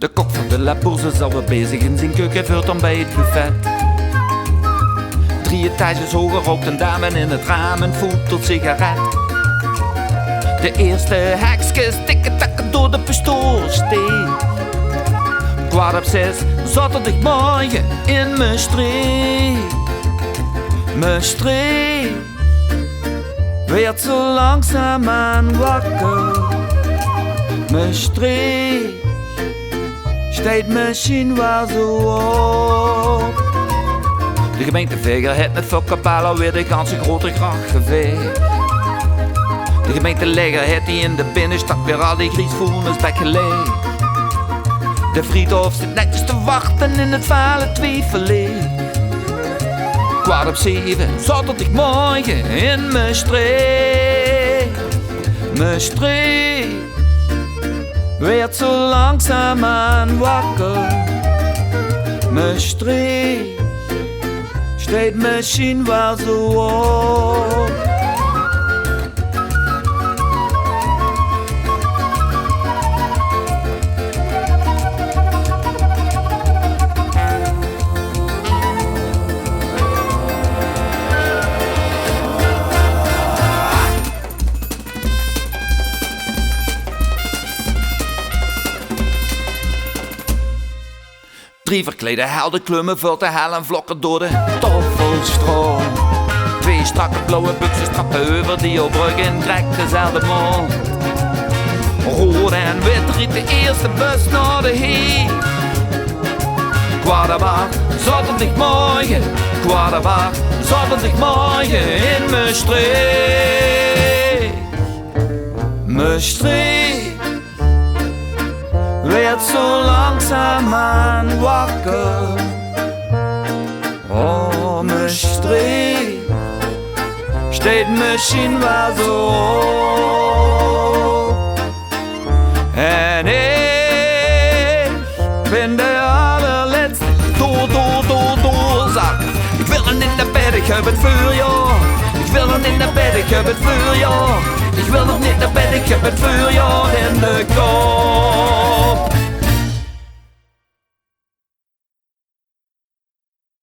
De kok van de La Bourse is alweer bezig in zijn keuken, vuurt dan bij het buffet. 3 etages hoger rookt een dame in het raam en voelt tot sigaret. De eerste hekskes tikken takken door de pistoolsteek. 5:15, zaterdagmorgen in mijn streek. Mijn streek werd zo langzaamaan wakker. Mijn streek steekt misschien wel zo op. De gemeente Veger heeft met Fokkapalo weer de ganse grote gracht geveegd. De gemeente Leger heeft die in de binnenstad weer al die griesvoelens weggelegd. De Friedhof zit netjes te wachten in het vale Tweeverlee. 6:15, zaterdagmorgen in mijn streek. Mijn streek werd zo langzaamaan wakker. Mijn streek steekt misschien wel zo op. Drie verklede helden klummen vult de hel en vlokken door de toffelstroom. 2 strakke blauwe buksen strappen over die brug in direct dezelfde mond. Rood en wit riet de eerste bus naar de heer. 8:15, zaterdagmorgen. 8:15, zaterdagmorgen in mijn streek. Mijn streek werd zo langzaamaan wakker. Oh, mijn streek steekt misschien wel zo op. En ik ben de allerlaatste doorzak. Ik wil er in de bed, ik heb het vuur, joh. Ik wil er in de bed, ik heb het vuur, joh. Ik wil nog niet naar bed, ik heb het vuur, joh, in de kop.